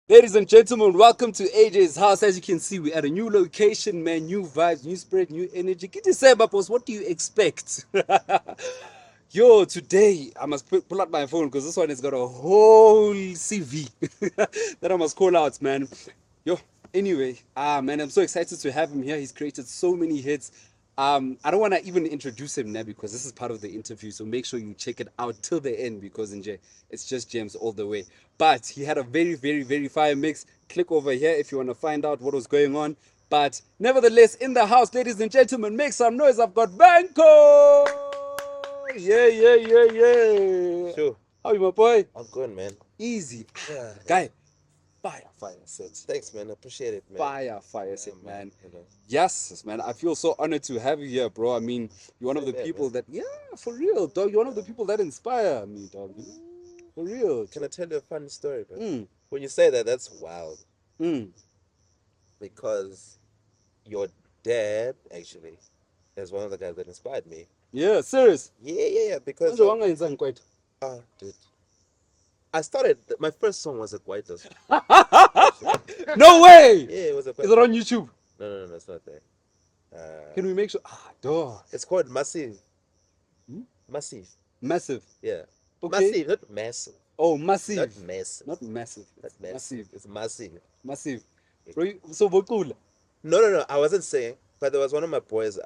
Ladies and gentlemen, welcome to AJ's house. As you can see, we're at a new location, man. New vibes, new spirit, new energy. Get to say, boss, what do you expect? Yo, today I must pull out my phone because this one has got a whole CV that I must call out, man. Yo, anyway, man, I'm so excited to have him here. He's created so many hits. I don't want to even introduce him now because this is part of the interview. So make sure you check it out till the end because it's just gems all the way. But he had a very, very, very fire mix. Click over here if you want to find out what was going on. But nevertheless, in the house, ladies and gentlemen, make some noise. I've got Vanco. Yeah, yeah, yeah, yeah. Sure. How are you, my boy? I'm good, man. Easy. Yeah. Guy, fire set. Thanks, man. I appreciate it, man. Fire set, man. You know. Yes, man. I feel so honored to have you here, bro. I mean, you're one of the Same here, people man. that, yeah, for real, dog. You're one of the people that inspire me, dog. You know? For real. Can I tell you a funny story, bro? Mm, When you say that, that's wild. mm. Because your dad, actually, is one of the guys that inspired me. Yeah, serious. Yeah. Because, Manje wangayenza Kwaito. dude. I started, my first song was a Kwaito. No way. Yeah, it was a Is it Kwaito. on YouTube? No, it's not there. Can we make sure? Dog. It's called Massive. Hmm? Massive. Massive. Yeah. Okay. Massive, not massive. Oh, massive. Not massive. Not massive. Not massive. Massive. It's massive. Massive. Bro, so vocula. No. I wasn't saying, but there was one of my boys.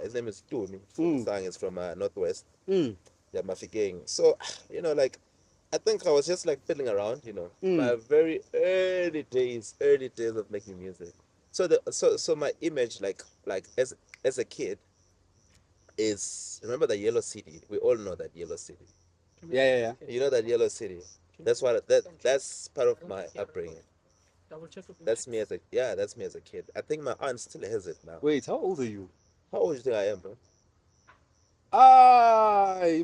His name is Tumi. Mm. The song is from Northwest. Mm. Yeah, Mafikeng. So, like, I think I was just like fiddling around. My very early days of making music. So my image, like as a kid, is remember the yellow city. We all know that yellow city. Yeah. You know that yellow city. That's that's part of my upbringing. That's me as a kid. I think my aunt still has it now. Wait, how old are you? How old do you think I am, bro?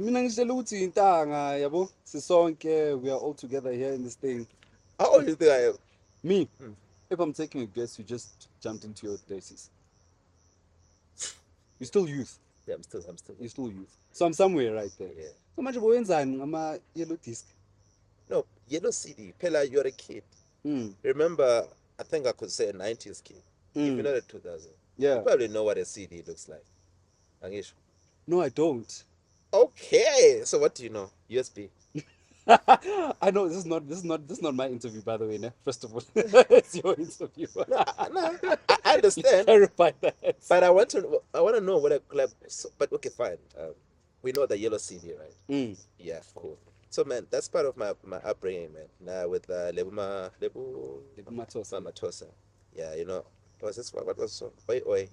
Mina ngitshela ukuthi intanga yabo sisonke we are all together here in this thing. How old do you think I am? Me, Hmm. if I'm taking a guess, you just jumped into your 30s. You're still youth. Yeah, I'm still. You're still youth. So I'm somewhere right there. Yeah. So manje bowenzani ngama yellow disc? No, yellow city. Pela, you're a kid. Mm. Remember, I think I could say a 90s kid. If you're not a 2000. Yeah. You probably know what a CD looks like. Angisho. No, I don't. Okay. So what do you know? USB. I know this is not my interview, by the way. Ne? First of all, it's your interview. No, I understand. Clarify that. But I want to know what a club. But okay, fine. We know the yellow CD, right? Mm. Yeah, cool. So man, that's part of my upbringing, man. Now with Lebu Matosa. Matosa. Yeah, what was this? What was the song? Oi.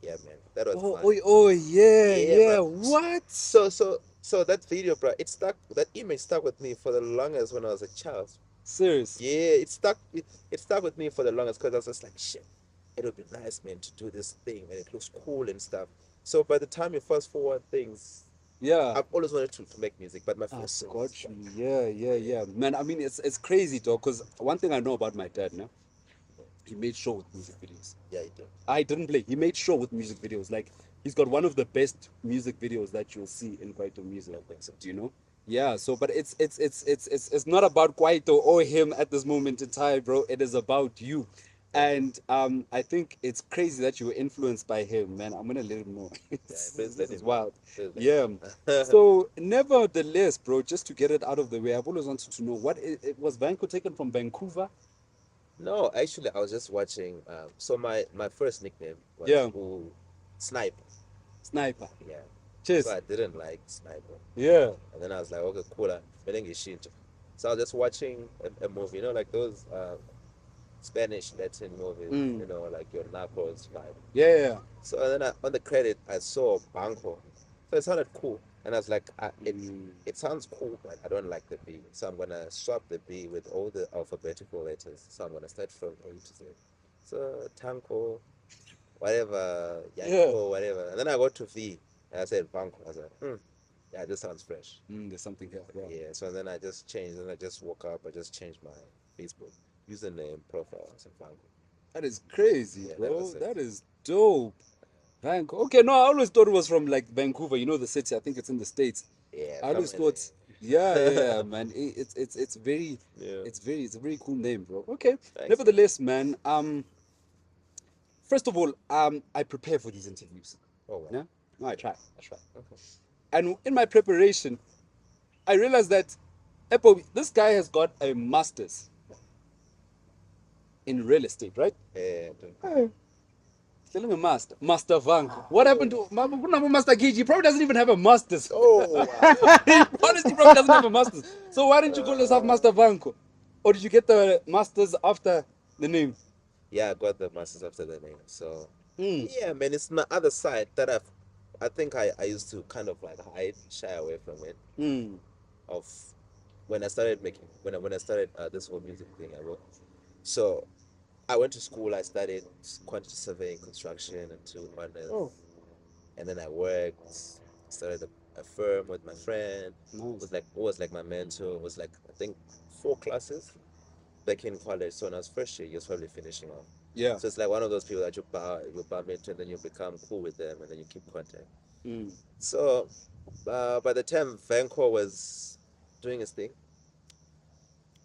Yeah, man. That was fun. Oh, yeah. Yeah, man. What? So that video, bro, that image stuck with me for the longest when I was a child. Serious? Yeah, it stuck with me for the longest because I was just like, shit, it would be nice, man, to do this thing and it looks cool and stuff. So by the time you fast forward things, Yeah. I've always wanted to make music, but my first song Got was you. Yeah. Man, I mean, it's crazy, though, because one thing I know about my dad, no? He made sure with music videos. yeah, you do. I didn't play. He made sure with music videos. Like, he's got one of the best music videos that you'll see in Kwaito music. Do you know? Yeah. So, but it's not about Kwaito or him at this moment in time, bro. It is about you. And I think it's crazy that you were influenced by him, man. I'm gonna let him know. Please This let is him know. wild. Please let Yeah. him know. So, nevertheless, bro, just to get it out of the way, I've always wanted to know what it was Vanco taken from Vancouver? No, actually, I was just watching. So my first nickname was Yeah. Sniper. Sniper. Yeah. Cheers. So I didn't like Sniper. Yeah. And then I was like, okay, cool. So I was just watching a movie, like those Spanish Latin movies, like your Narcos vibe. Yeah. So and then on the credit, I saw Banco. So it sounded cool. And I was like, it sounds cool, but I don't like the B. So I'm going to swap the B with all the alphabetical letters. So I'm going to start from A to Z. So Tanko, whatever, Yanko, whatever. And then I got to V. And I said Banco. I was like, yeah, this sounds fresh. There's something here. Yeah, so then I just changed, and I just woke up, I just changed my Facebook username profile. I said Vanco. That is crazy, Yeah, bro. it. That is dope. Vancouver. Okay, no, I always thought it was from like Vancouver, the city. I think it's in the States. Yeah, I always somewhere thought, Yeah, man. It's very, Yeah. it's a very cool name, bro. Okay. Thanks. Nevertheless, man. First of all, I prepare for these interviews. Oh wow. Yeah. No, I try. Okay. And in my preparation, I realized that Apple, this guy has got a master's in real estate, right? Yeah. Still a master, Master Vanco. What happened to Master Gigi? He probably doesn't even have a master's. Oh He honestly probably doesn't have a master's. So why didn't you call yourself wow. Master Vanco? Or did you get the master's after the name? Yeah, I got the masters after the name. So Mm. yeah, man, it's my other side that I think I used to kind of like hide, shy away from it. Mm. Of when I started making when I started this whole music thing I wrote. So I went to school. I studied quantity surveying, construction, and two Oh, honors, and then I worked. Started a firm with my friend. nice. Was like my mentor. Was like I think 4 classes back in college. So when I was first year, he was probably finishing off. Yeah. So it's like one of those people that you bump into, and then you become cool with them, and then you keep contact. Mm. So by the time Vanco was doing his thing,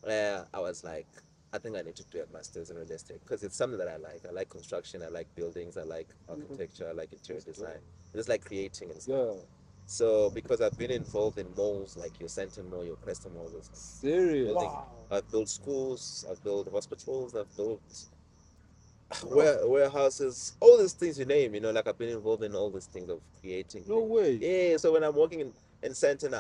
I was like, I think I need to do a master's in real estate because it's something that I like. I like construction, I like buildings, I like architecture, I like interior design. I just like creating and stuff. Yeah. So because I've been involved in malls like your Center Mall, your Preston Mall, those Serious. building. I've built schools, I've built hospitals, I've built warehouses, all these things you name, like I've been involved in all these things of creating No things. way. Yeah, so when I'm working in Santon,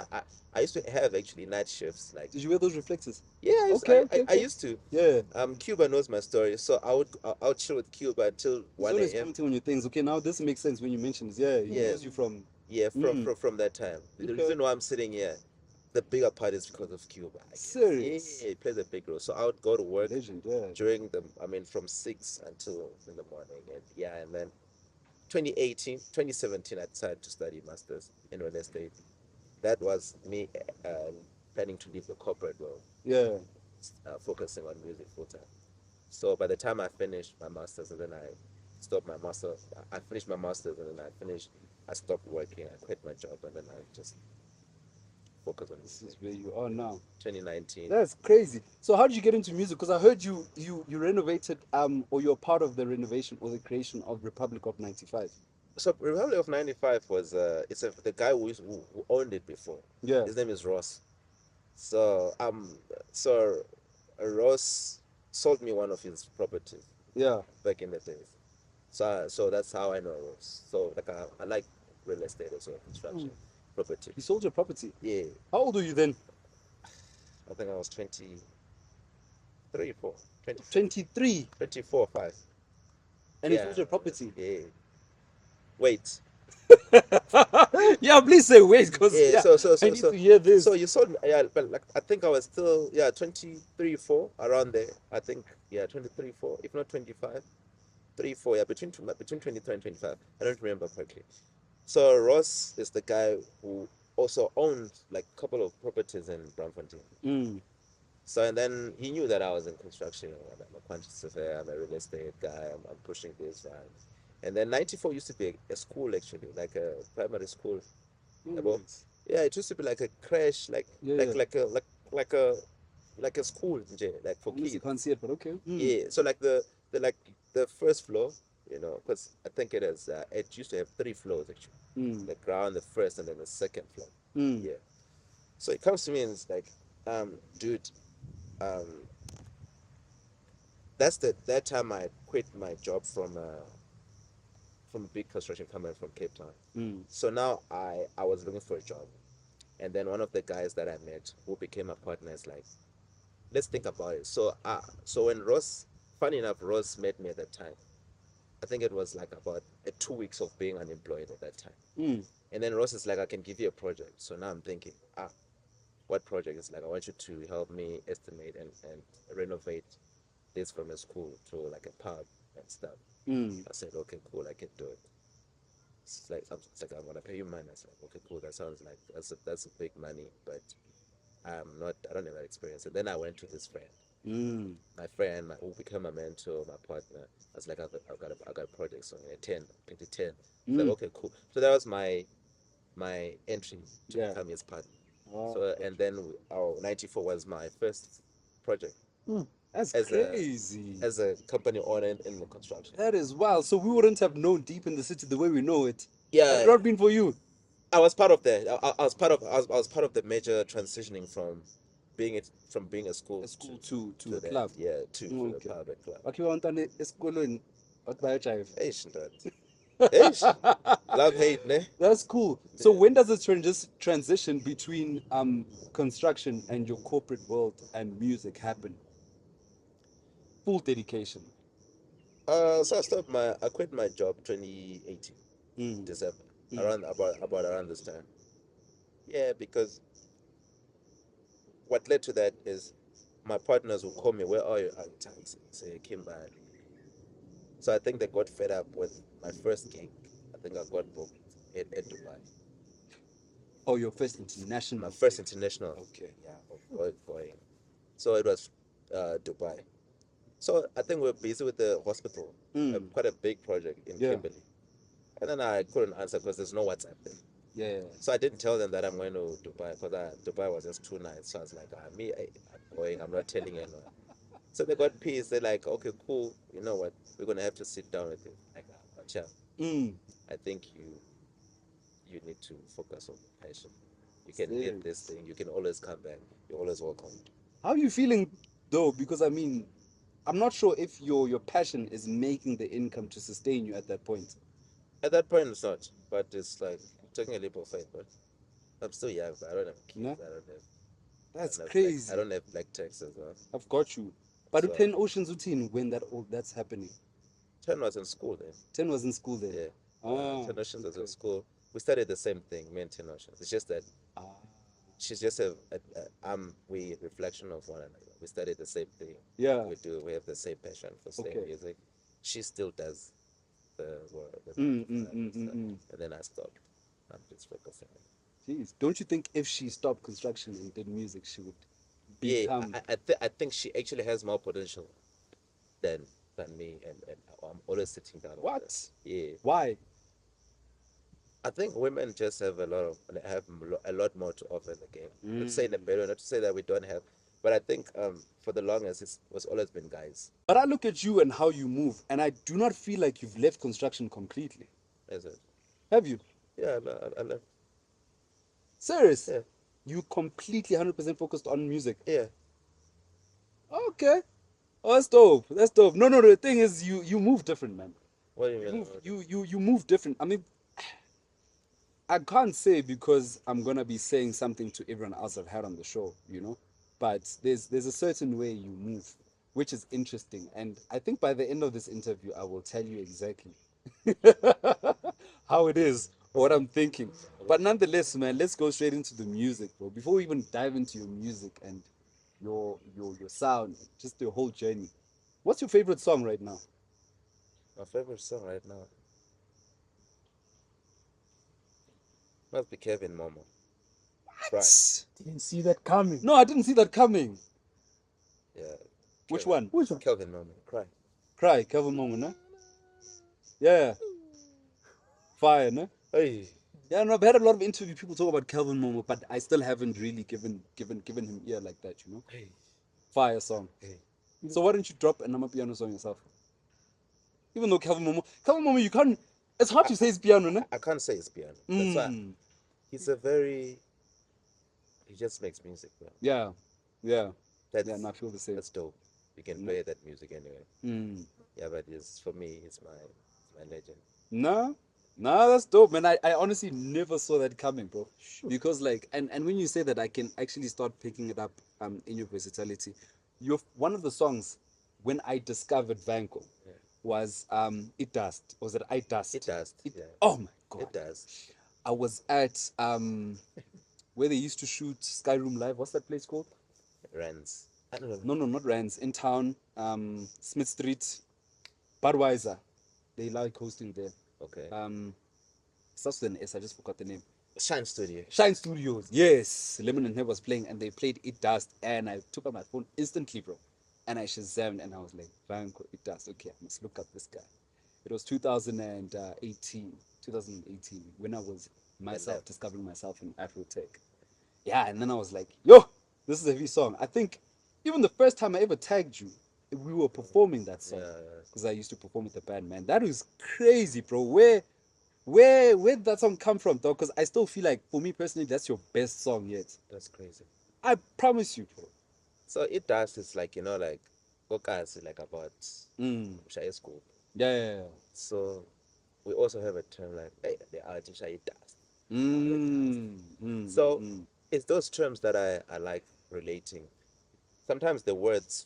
I used to have actually night shifts. Like, Did you wear those reflectors? yeah, Okay, I okay. used to. Yeah. Cuba knows my story, so I would chill with Cuba until He's 1 always a.m. commenting on your things. Okay, now this makes sense when you mention this. Yeah, he Yeah. knows you from. Yeah, Mm. from that time. The Okay. reason why I'm sitting here, the bigger part is because of Cuba, I guess. Serious. Yeah, it plays a big role. So I would go to work Legend, yeah. during from 6 until in the morning. And yeah, and then 2017, I decided to study masters in real estate. That was me planning to leave the corporate world, Yeah. focusing on music full time. So by the time I finished my masters and then I stopped my master, I finished my masters and then I stopped working. I quit my job and then I just focused on This music. is where you are now. 2019. That's crazy. So how did you get into music? Because I heard you renovated or you're part of the renovation or the creation of Republic of '95. So Republic of '95 was the guy who owned it before. Yeah. His name is Ross. So so Ross sold me one of his properties Yeah. back in the days. So that's how I know Ross. So like I like real estate as well, construction, property. He sold your property. Yeah, How old were you then? I think I was 23, 4, 24, 23. 24, 5. And he Yeah, sold your property. yeah. Wait. Yeah, please say wait, because Yeah. yeah, I need to hear this. So you sold me. Yeah, but like I think I was still 23, 4 around there. I think 23, 4, if not 25, 3, 4. Yeah, between 23 and 25. I don't remember correctly. So Ross is the guy who also owned like a couple of properties in Braamfontein. Mm. So and then he knew that I was in construction. I'm a quantity surveyor. I'm a real estate guy. I'm pushing this right. And then 94 used to be a school actually, like a primary school. About, Nice. yeah, it used to be like a crash, Yeah, yeah. like a like a school, like for Honestly, kids. can't see it, but okay. Yeah, so like the first floor, because I think it used to have 3 floors actually, Mm. the ground, the first, and then the second floor. Mm. Yeah. So it comes to me and it's like, dude, um, that time I quit my job from a big construction company from Cape Town. Mm. So now I was looking for a job, and then one of the guys that I met who became a partner is like, let's think about it. So when funny enough, Ross met me at that time. I think it was like about 2 weeks of being unemployed at that time. Mm. And then Ross is like, I can give you a project. So now I'm thinking, what project? It's like, I want you to help me estimate and renovate this from a school to like a pub and stuff. Mm. I said, okay, cool, I can do it. It's like I'm gonna pay you money. I said, okay, cool. That sounds like that's a big money, but I don't have that experience. And then I went to this friend, Mm. my friend, who became my mentor, my partner. I was like, I got a project, so in 2010. It's like, Mm. okay, cool. So that was my entry to Yeah. become his partner. Oh, So and then our 94 was my first project that's as crazy. a company owner in the construction. That is wild. So we wouldn't have known Deep in the City the way we know it. Had it Yeah, not been for you. I was part of that. I was part of I was part of the major transitioning from being a school A school to a that, club. yeah, to the Okay. private club. Okay, we want to esikolweni wathi bayajive. Eish, that. Eish. Love hate, ne? That's cool. So when does it transition between construction and your corporate world and music happen? Full dedication. So I quit my job 2018 Mm. December, Mm. around about around this time. Yeah, because what led to that is my partners will call me, "Where are you?" At times say Kimberley. So I think they got fed up with my first gig. I think I got booked in Dubai. Oh, your first international. My first international, Okay. yeah, of going. So it was Dubai. So I think we're busy with the hospital, Mm. quite a big project in Yeah. Kimberley. And then I couldn't answer because there's no WhatsApp there. Yeah. So I didn't tell them that I'm going to Dubai because Dubai was just 2 nights. So I was like, I'm going. I'm not telling anyone. So they got pissed. They're like, okay, cool. You know what? We're gonna have to sit down with you. Like, Acha, Mm. I think you need to focus on your passion. You can leave this thing. You can always come back. You're always welcome. How are you feeling though? Because I mean, I'm not sure if your passion is making the income to sustain you at that point. At that point, it's not. But it's like taking a leap of faith. But I'm still young. But I don't have kids. No? I don't have. That's I crazy. don't have black text as well. I've got you. But So- 10 Oceans routine when that's happening. 10 was in school then. 10 was in school then. Yeah. Ah, 10 Oceans was in school. We studied the same thing, me and 10 Oceans. It's just that ah, she's just we reflection of one another. We studied the same thing. yeah. We have the same passion for same Okay. music. She still does the work, Mm. and then I stopped. I'm just focusing. Jeez. Don't you think if she stopped construction and did music, she would Yeah, become. I think she actually has more potential than me, and I'm always sitting down with her. What? Yeah, Why? I think women just have a lot more to offer in the game. Not to say in the better, not to say that we don't have, but I think for the longest it was always been guys. But I look at you and how you move, and I do not feel like you've left construction completely. Is it? Have you? Yeah, I love. Serious? Yeah, You completely 100% focused on music. yeah. Okay. Oh, that's dope. That's dope. No. The thing is, you move different, man. What do you You mean? move, you move different. I mean, I can't say because I'm gonna be saying something to everyone else I've had on the show, you know. But there's a certain way you move, which is interesting. And I think by the end of this interview, I will tell you exactly how it is, what I'm thinking. But nonetheless, man, let's go straight into the music, bro. Before we even dive into your music and your sound, just your whole journey. What's your favorite song right now? My favorite song right now must be Kevin Momo. Right. Didn't see that coming. No, I didn't see that coming. Yeah. Which Kevin- one? Which one? Kelvin Momo. Cry. Cry, Kevin Moment, no? Yeah. Fire, no? Hey. Yeah, no, I've had a lot of interview people talk about Calvin Momo, but I still haven't really given him ear like that, you know? Hey. Fire song. Hey. So why don't you drop an piano song yourself? Even though Calvin Momo, you can't. It's hard to say it's piano, no? I can't say it's piano. That's why Mm. he's a very. He just makes music, bro. Yeah, yeah, That's yeah. And I feel the same. that's dope. You can No. play that music anyway. Mm. Yeah, but it's for me. It's my legend. No, no, that's dope, man. I honestly never saw that coming, bro. Because like, and when you say that, I can actually start picking it up in your versatility. You're one of the songs when I discovered Vanco Yeah. was It Dust. Was it I Dust? It does. Yeah. Oh my god. It does. I was at where they used to shoot Skyroom Live. What's that place called? Rans. I don't know. No, not Rands. In town, Smith Street, Budweiser. They like hosting there. Okay. Starts with an S. I just forgot the name. Shine Studio. Shine Studios. Yes, Lemon and Herb was playing, and they played It Dust, and I took out my phone instantly, bro, and I shazammed, and I was like, Vanco, It Dust. Okay, I must look up this guy. It was 2018 when I was myself discovering myself in Afrotech. Yeah, and then I was like, yo, this is a heavy song. I think even the first time I ever tagged you, we were performing that song. Yeah. Because I used to perform with the band, man. That was crazy, bro. Where did that song come from, though? Because I still feel like, for me personally, that's your best song yet. That's crazy. I promise you, bro. So it does. It's like, like focus like about Shai school. Yeah. So we also have a term like, hey, the artist Shai dust. So it's those terms that I like relating. Sometimes the words,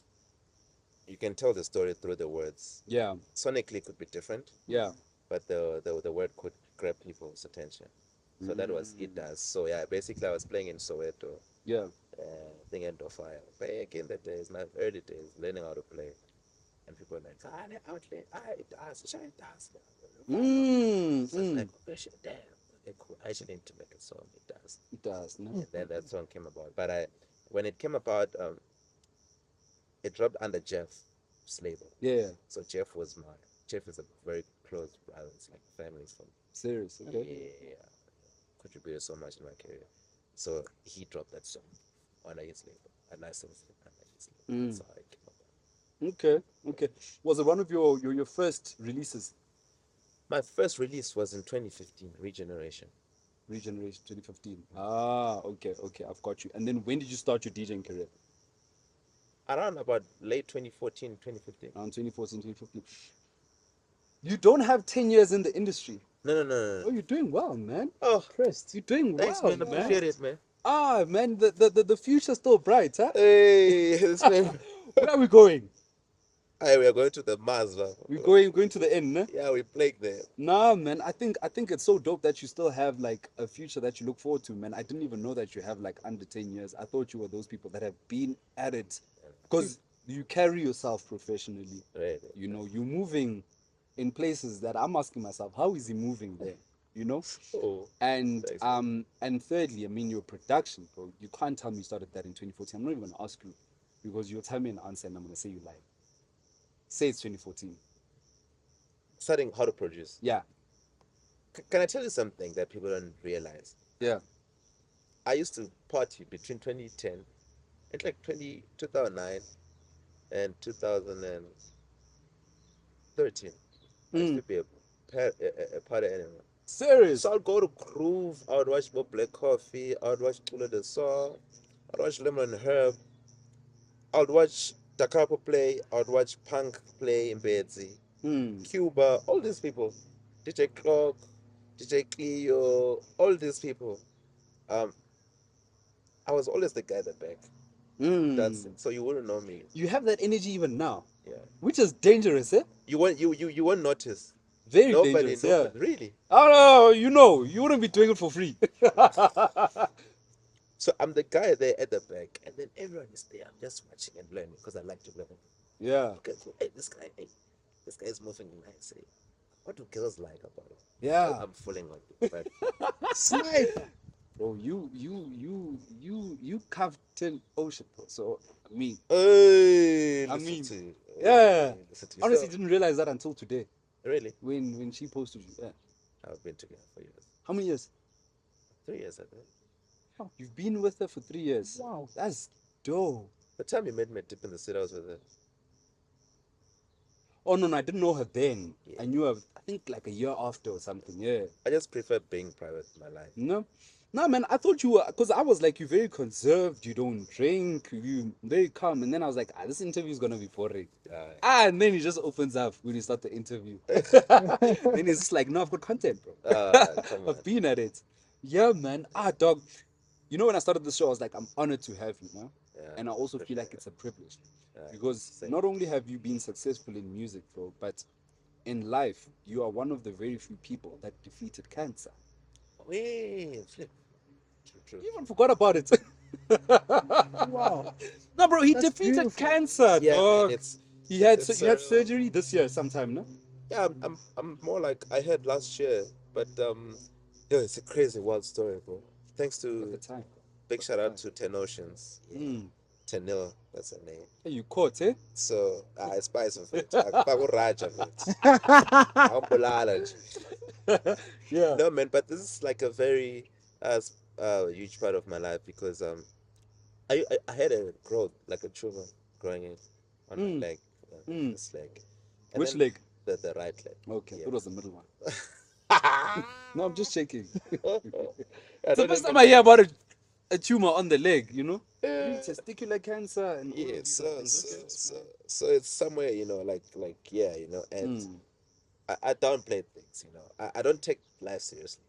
you can tell the story through the words. Yeah. Sonically it could be different, Yeah. but the word could grab people's attention. So that was it does. So yeah, basically I was playing in Soweto, Yeah. thing end of fire. Back in the days, my early days, learning how to play. And people were like, the outlet, it does, Shai does. So it's like, oh shit, damn. Okay, cool. I actually need to make a song. It does. It does. No? And then that song came about. But when it came about, it dropped under Jeff's label. Yeah. So Jeff is a very close brother. It's like families from. Serious. Okay. Yeah. Contributed so much in my career. So he dropped that song under his label. I licensed it under his label. That's how it came about. Okay. Was it one of your first releases? My first release was in 2015, Regeneration. Regeneration 2015. Ah, okay. I've got you. And then when did you start your DJing career? Around about late 2014, 2015. Around 2014, 2015. You don't have 10 years in the industry. No. Oh, you're doing well, man. Oh, Chris, you're doing thanks, well, man. Appreciate it, man. Ah, man, the future's still bright, huh? Hey, this man. Where are we going? Hey, we are going to the Mars, bro. We're going to the end, né? Yeah, we played there. Nah, man, I think it's so dope that you still have like a future that you look forward to, man. I didn't even know that you have like under 10 years. I thought you were those people that have been at it because you carry yourself professionally. Right. You know, you're moving in places that I'm asking myself, how is he moving there? You know? Oh, And thanks, and thirdly, I mean your production, bro. You can't tell me you started that in 2014. I'm not even gonna ask you because you'll tell me an answer and I'm gonna say you lied. Say it's 2014. Studying how to produce. Yeah. Can I tell you something that people don't realize? Yeah. I used to party between 2010 and like 2009 and 2013. I used to be a party animal. Serious. So I'd go to Groove, I would watch more Black Coffee, I would watch Tula the Saw, I'd watch Lemon and Herb, I would watch Dakapo play, I would watch Punk play in Betsy, Cuba, all these people, DJ Clock, DJ Cleo, all these people. I was always the guy at the back dancing, so you wouldn't know me. You have that energy even now. Yeah. Which is dangerous, eh? You won't notice. Very Nobody, dangerous, yeah. Really. Oh no, you wouldn't be doing it for free. So I'm the guy there at the back, and then everyone is there. I'm just watching and learning because I like to learn. Yeah. Okay, hey, this guy is moving nice. Hey, what do girls like about it? Yeah. I'm falling on it. But sniper. Bro, you Captain Ocean, bro. So Hey, I listen mean, to you. yeah. Listen to you. Honestly, So, didn't realize that until today really, when she posted you. Yeah. I've been together for years. How many years? 3 years, I think. Oh, you've been with her for 3 years. Wow, that's dope. The time you made me dip in the city, I was with her. Oh no, I didn't know her then. Yeah. I knew her, I think like a year after or something. Yeah. I just prefer being private in my life. No, man. I thought you were, because I was like, you're very conserved. You don't drink. You very calm. And then I was like, this interview is gonna be boring. And then he just opens up when you start the interview. Then it's just like, no, I've got content, bro. Come on. I've been at it. Yeah, man. Dog. You know, when I started the show, I was like, I'm honored to have you, man. Yeah, And I also feel like it's a privilege. Yeah, Because same. not only have you been successful in music, bro, but in life, you are one of the very few people that defeated cancer. Wait, flip. True. You even forgot about it. Wow. No, bro, he That's defeated beautiful. cancer, Yeah, dog. man, it's He had it's, you had surgery this year sometime, no? yeah. I'm more like I had last year, but yo, it's a crazy wild story, bro. Thanks At the to time. big shout out to Ten Oceans, Tenil, that's her name. Hey, you caught, eh? So I spice of it. I Raja of it. I'm Bulala. Yeah. No man, but this is like a very a huge part of my life because I had a growth like a tumor growing in on my Mm. leg, Mm. this leg, and Which then leg? the right leg. Okay, Yeah. that was the middle one. No, I'm just checking. I It's the don't first time even I know. hear about a tumor on the leg, you know? Yeah, Testicular cancer and all yeah. of these other So things. so Okay. so so it's somewhere, like yeah, and Mm. I downplay things, I don't take life seriously.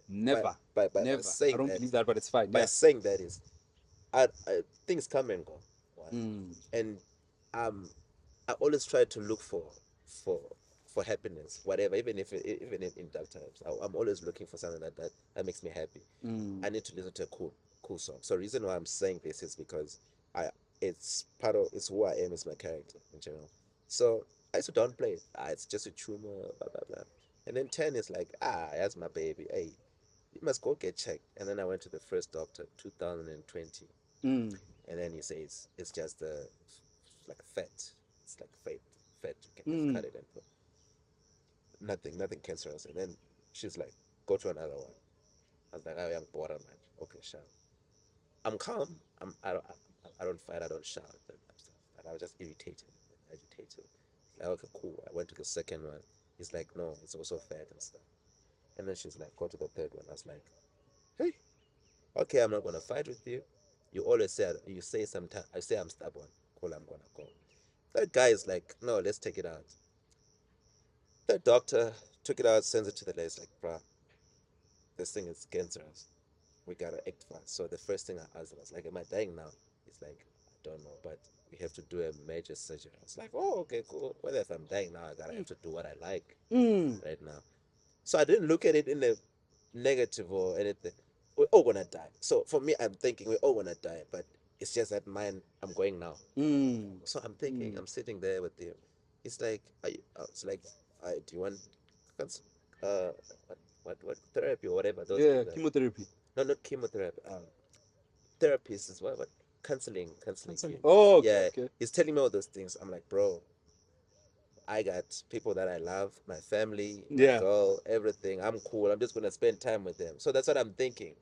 By Never. by Never. I saying don't that, believe that, but it's fine. by Yeah. saying that is, things come and go, right? Mm. And um, I always try to look for for happiness, whatever, even in dark times. I'm always looking for something that makes me happy. Mm. I need to listen to a cool song. So reason why I'm saying this is because I it's who I am, it's my character in general. So I used to downplay it. It's just a tumor, blah blah blah. And then 10 is like, that's my baby. Hey, you must go get checked. And then I went to the first doctor, 2020, Mm. and then he says it's just like fat. It's like fat. You can just Mm. cut it and put nothing cancerous. And then she's like, go to another one. I was like, oh, I'm bored, man. Okay, sure. I'm calm. I don't fight. I don't shout. And stuff. And I was just irritated, agitated. Like, okay, cool. I went to the second one. He's like, no, it's also fat and stuff. And then she's like, go to the third one. I was like, hey, okay, I'm not gonna fight with you. You always say you say sometimes I say I'm stubborn. Cool, I'm gonna go. That guy is like, no, let's take it out. The doctor took it out, sends it to the lady. Like, bruh, this thing is cancerous. We gotta act fast. So the first thing I asked him was like, am I dying now? He's like, I don't know, but we have to do a major surgery. I was like, oh, okay, cool. Well, if I'm dying now, I gotta have to do what I like Mm. right now. So I didn't look at it in a negative or anything. We're all gonna die. So for me, I'm thinking we're all gonna die, but it's just that mine, I'm going now. Mm. So I'm thinking, Mm. I'm sitting there with him. It's like, it's like, do you want, uh, what therapy or whatever those Yeah, things are? chemotherapy. No, not chemotherapy. Therapist is what counseling. Counseling. Oh, okay, Yeah, okay. he's telling me all those things. I'm like, bro, I got people that I love, my family, my Yeah. girl, everything. I'm cool. I'm just gonna spend time with them. So that's what I'm thinking.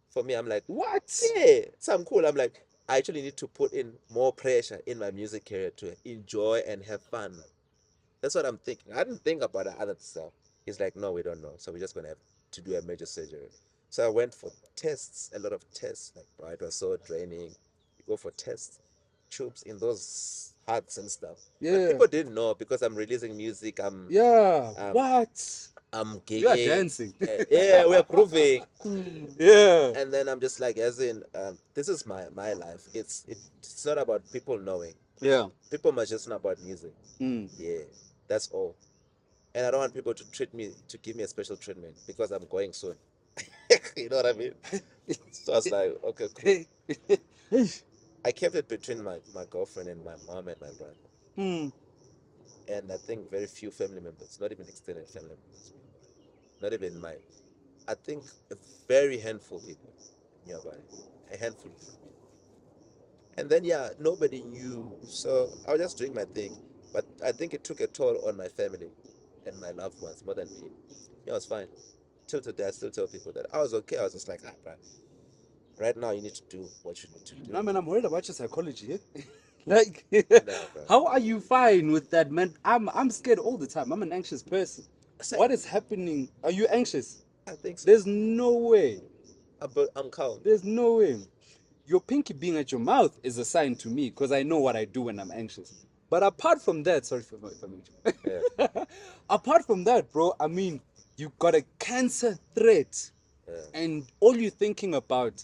For me, I'm like, What? yeah, so I'm cool. I'm like, I actually need to put in more pressure in my music career to enjoy and have fun. That's what I'm thinking. I didn't think about the other stuff. He's like, no, we don't know. So we're just gonna have to do a major surgery. So I went for tests, a lot of tests. Like, bro, it was so draining. You go for tests, tubes in those hearts and stuff. But Yeah. people didn't know because I'm releasing music. Yeah. Um, What? I'm You are gigging. dancing. Yeah, we're grooving. Yeah. And then I'm just like, as in, this is my life. It's not about people knowing. Yeah. People must just know about music. Mm. Yeah, that's all. And I don't want people to give me a special treatment because I'm going soon. You know what I mean? So I was like, okay, cool. I kept it between my girlfriend and my mom and my brother. Hmm. And I think very few family members, not even extended family members, not even my, I think a very handful people nearby, a handful. And then, yeah, nobody knew. So I was just doing my thing. But I think it took a toll on my family and my loved ones more than me. Yeah, I was fine. Till today, I still tell people that I was okay. I was just like, bro, right now you need to do what you need to do. No, man, I'm worried about your psychology. Eh? Like, Nah, bro. how are you fine with that, man? I'm scared all the time. I'm an anxious person. Same. What is happening? Are you anxious? I think so. There's no way. But I'm calm. There's no way. Your pinky being at your mouth is a sign to me because I know what I do when I'm anxious. But apart from that, sorry for if Yeah. apart from that, bro, I mean, you got a cancer threat, Yeah. and all you're thinking about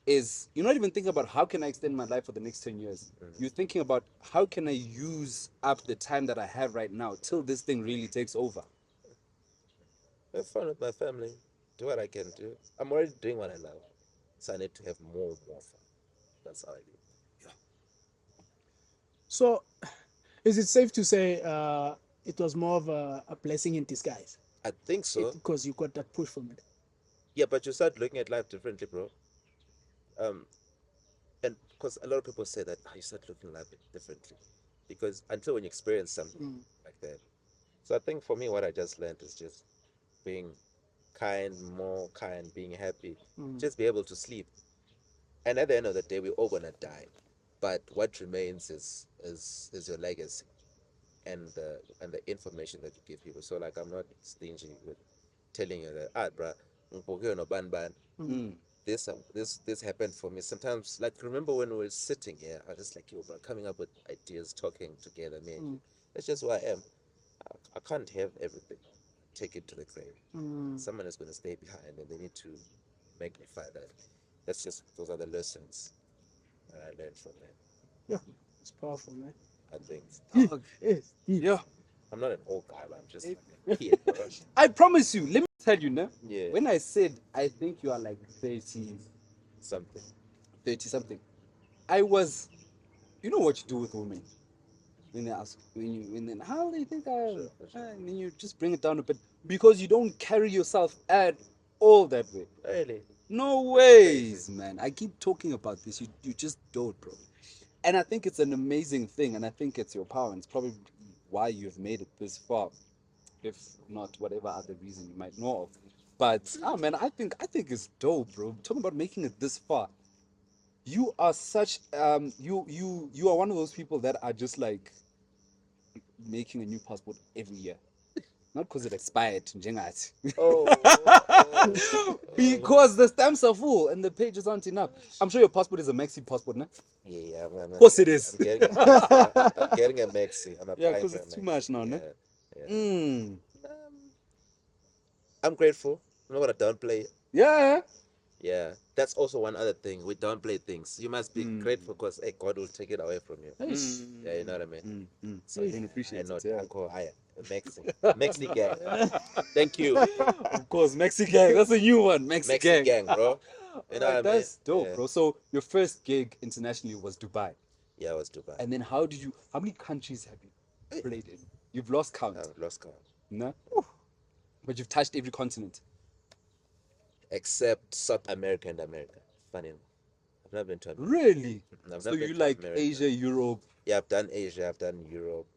is you're not even thinking about how can I extend my life for the next 10 years. You're thinking about how can I use up the time that I have right now till this thing really takes over. Have fun with my family. Do what I can do. I'm already doing what I love. So I need to have more fun. That's how I live. So, is it safe to say it was more of a blessing in disguise? I think so. Because you got that push from it. Yeah, but you start looking at life differently, bro. Um, and because a lot of people say that you start looking at life differently, because until when you experience something like that. So I think for me, what I just learned is just being more kind, being happy, just be able to sleep. And at the end of the day, we're all gonna die. But what remains is your legacy and the information that you give people. So like I'm not stingy with telling you that bruh, no ban ban. This happened for me. Sometimes like remember when we were sitting here, I was just like yo bro, coming up with ideas, talking together, me and you. That's just who I am. I can't have everything. Take it to the grave. Someone is gonna stay behind and they need to magnify that. That's just those are the lessons that I learned from them. Yeah, it's powerful, man. I think. Yeah. I'm not an old guy, but I'm just like a kid, bro. I promise you, let me tell you now. Yeah. When I said I think you are like 30 Something. something, I was, you know what you do with women when they ask, how do you think I am? Sure. And then you just bring it down a bit because you don't carry yourself at all that way. Really? No ways, man. I keep talking about this. You just don't, bro. And I think it's an amazing thing, and I think it's your power, and it's probably why you've made it this far, if not whatever other reason you might know of. But man, I think it's dope, bro. Talking about making it this far, you are such you are one of those people that are just like making a new passport every year. Not because it expired, njengathi. Because the stamps are full and the pages aren't enough. I'm sure your passport is a maxi passport, no? Yeah, Of course it is. I'm getting a maxi. I'm Yeah, applying because for a it's too maxi. much now, no? Yeah. I'm grateful. I'm not gonna downplay it. Yeah. Yeah, that's also one other thing. We downplay things. You must be grateful because hey, God will take it away from you. Yeah, you know what I mean. So you don't appreciate I know. it. Yeah. Uncle, Maxi gang. Thank you, Of course, Maxi Gang. That's a new one. Maxi Maxi Gang. gang, bro. You know what I mean? That's dope, Yeah. bro. So your first gig internationally was Dubai. Yeah, it was Dubai. And then how many countries have you played in? You've lost count. I've lost count. No? But you've touched every continent. Except South America and America. Funny enough. I've never been to America. Really? I've So never you been to like America. Asia, Europe, Yeah, I've done Asia, I've done Europe,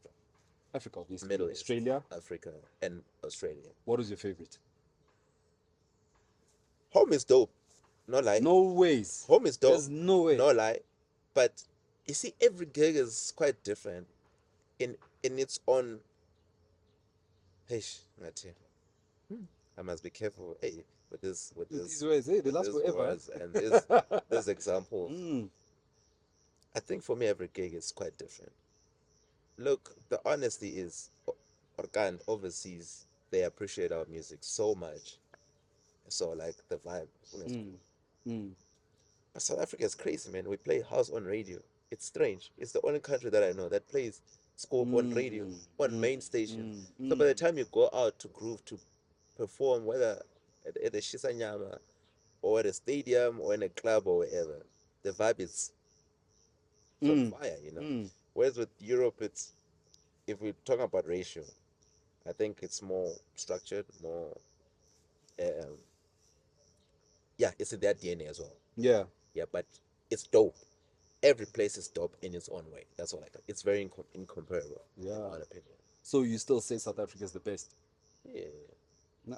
Africa, obviously, Middle East, Australia. Africa, and Australia. What was your favorite? Home is dope. No lie. No ways. Home is dope. There's no way. No lie. But you see, every gig is quite different in its own. Hey, I must be careful. Hey, with These words, hey, they last these forever. words and this example. I think for me, every gig is quite different. Look, the honesty is, Orkan overseas, they appreciate our music so much. So like the vibe. But South Africa is crazy, man. We play house on radio. It's strange. It's the only country that I know that plays scope on radio, on main station. So by the time you go out to groove to perform, whether at the Shisanyama or at a stadium or in a club or wherever, the vibe is on fire, you know. Whereas with Europe, it's, if we're talking about ratio, I think it's more structured, more it's in their DNA as well. Yeah. Yeah, but it's dope. Every place is dope in its own way. That's all I got. It's very incomparable. Yeah. In my opinion. So you still say South Africa is the best? Yeah.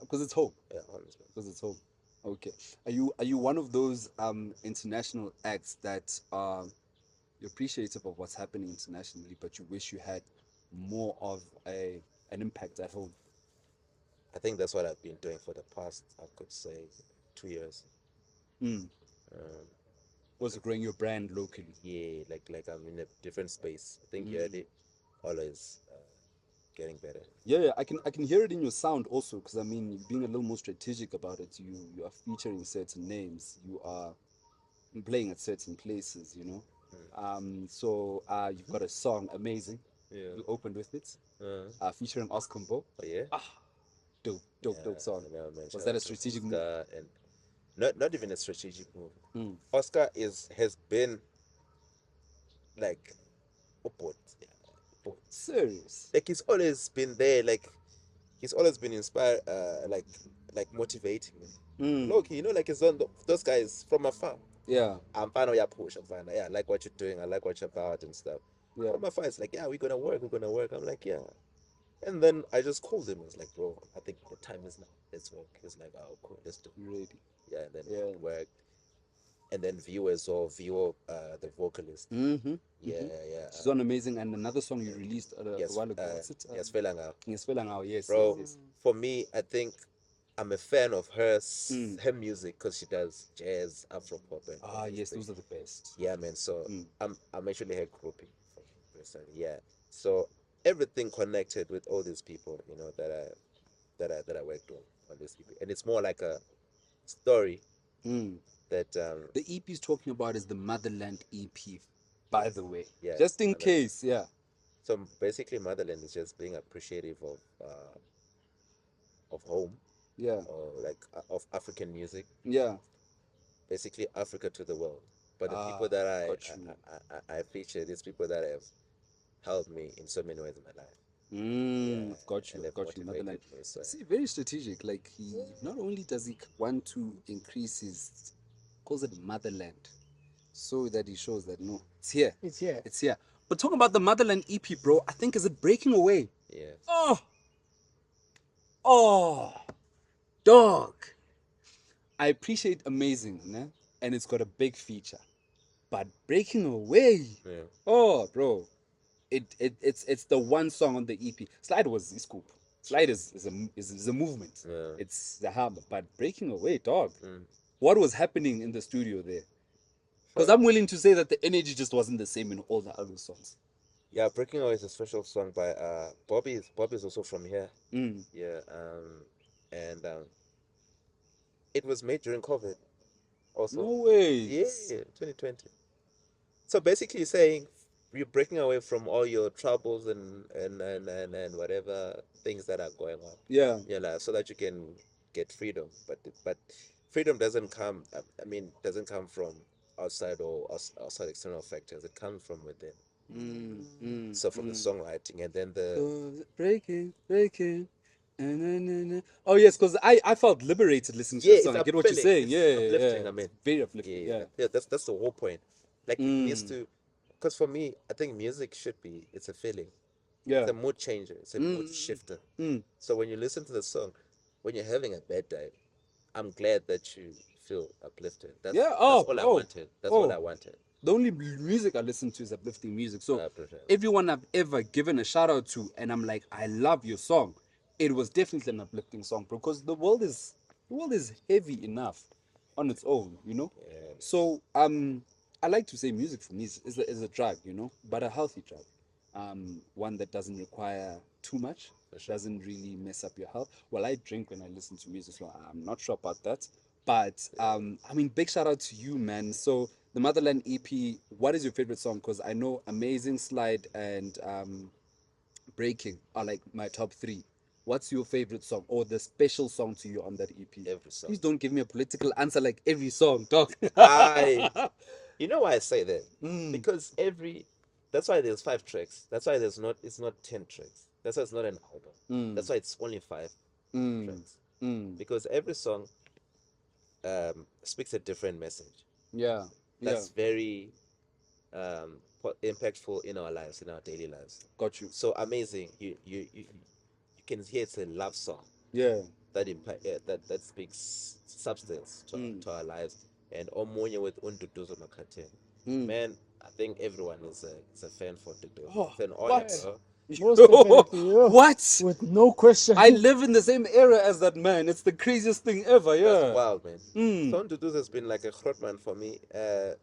Because it's home. Yeah, honestly. Because it's home. Okay. Are you one of those international acts that you're appreciative of what's happening internationally, but you wish you had more of an impact at home? I think that's what I've been doing for the past, I could say, 2 years. Was growing your brand locally? Yeah, like I'm in a different space. I think yearly, always getting better. Yeah, I can hear it in your sound also, because I mean, you're being a little more strategic about it. You are featuring certain names. You are playing at certain places. You know. So you've got a song, amazing. Yeah. You opened with it. Featuring Oscombo. Oh yeah. Dope song. Yeah, man, Was that a strategic move? And not even a strategic move. Oscar has been like Serious. like he's always been there, like he's always been inspired, like motivating me. Look, you know, like it's on those guys from afar. Yeah. I'm fine, yeah, push, I'm fine. Yeah, I like what you're doing, I like what you're about and stuff. Yeah. From afar, it's like, yeah, we're gonna work. I'm like, yeah. And then I just called him. I was like, bro, I think the time is now. Let's work. He's like, oh, cool, let's do it. Ready. Yeah, and then Yeah. it worked. And then Viewers or View, the vocalist. Mm-hmm. Yeah, Mm-hmm. yeah. She's on amazing, and another song you released a Yes, while ago. What's it? yes, Felanga. Yes, Felangao. Yes, Bro, yes, for me, I think I'm a fan of her Mm. her music because she does jazz, Afro pop, and all these yes, things. those are the best. Yeah, man. So Mm. I'm actually her groupie personally. Yeah. So everything connected with all these people, that I worked on this EP, and it's more like a story Mm. that The EP is talking about is the Motherland EP, by the way. yeah, Just in Motherland. case, yeah. So basically, Motherland is just being appreciative of home Yeah. or like of African music, Yeah. basically Africa to the world. But the people that Got you. I feature, these people that have helped me in so many ways in my life. Yeah, I've got you. and I've they've got you. motivated Motherland. me. So See, very strategic. Like he not only does he want to increase his, calls it Motherland, so that he shows that no, it's here. It's here. It's here. But talking about the Motherland EP, bro, I think is it breaking away? yeah, Oh, oh, dog. I appreciate amazing, né? And it's got a big feature, but breaking away. yeah, Oh, bro, it's the one song on the EP. Slide was his scoop. Slide is a movement. yeah. It's the hub, but breaking away, dog. Mm. What was happening in the studio there? Because I'm willing to say that the energy just wasn't the same in all the other songs. Yeah, Breaking Away is a special song by Bobby. Bobby's also from here. Mm. Yeah, and it was made during COVID. Also, No way. yeah, 2020. So basically, saying you're breaking away from all your troubles and whatever things that are going on. Yeah. Yeah, like, so that you can get freedom. But freedom doesn't come. Doesn't come from outside or outside external factors. It comes from within. So from the songwriting and then the So, breaking. Oh yes, because I felt liberated listening to yeah, the it's song. I get what you're uplifting. saying. It's Yeah, uplifting. yeah. I mean, Very uplifting. Yeah. yeah. That's the whole point. Like it needs to, because for me, I think music should be. It's a feeling. Yeah. It's a mood changer. It's a mood shifter. So when you listen to the song, when you're having a bad day, I'm glad that you feel uplifted. Yeah. That's Oh, all I oh, wanted. That's oh. all I wanted. The only music I listen to is uplifting music. So Uplifting. everyone I've ever given a shout out to, and I'm like, I love your song. It was definitely an uplifting song, bro. Because the world is heavy enough on its own, you know. Yeah. So I like to say music for me is a drug, you know, but a healthy drug. One that doesn't require too much, sure. doesn't really mess up your health. Well, I drink when I listen to music, so I'm not sure about that. But big shout out to you, man. So the Motherland EP, what is your favorite song? Because I know Amazing, Slide, and Breaking are like my top three. What's your favorite song or the special song to you on that EP? Every song. Please don't give me a political answer like every song, dog. You know why I say that? Because that's why there's 5 tracks. That's why it's not 10 tracks. That's why it's not an album. That's why it's only 5 tracks. Because every song speaks a different message. Yeah. That's very impactful in our lives, in our daily lives. Got you. So amazing. You can hear it's a love song. Yeah. That speaks substance to our lives. And Omonya with Unduduzo Makaten. Man, I think everyone is a fan for Dudu. Oh, It's an honor, what? bro. Most definitely, yeah. What? With no question. I live in the same era as that man. It's the craziest thing ever. Yeah. That's wild, man. So Unduduzo has been like a Grootman for me. A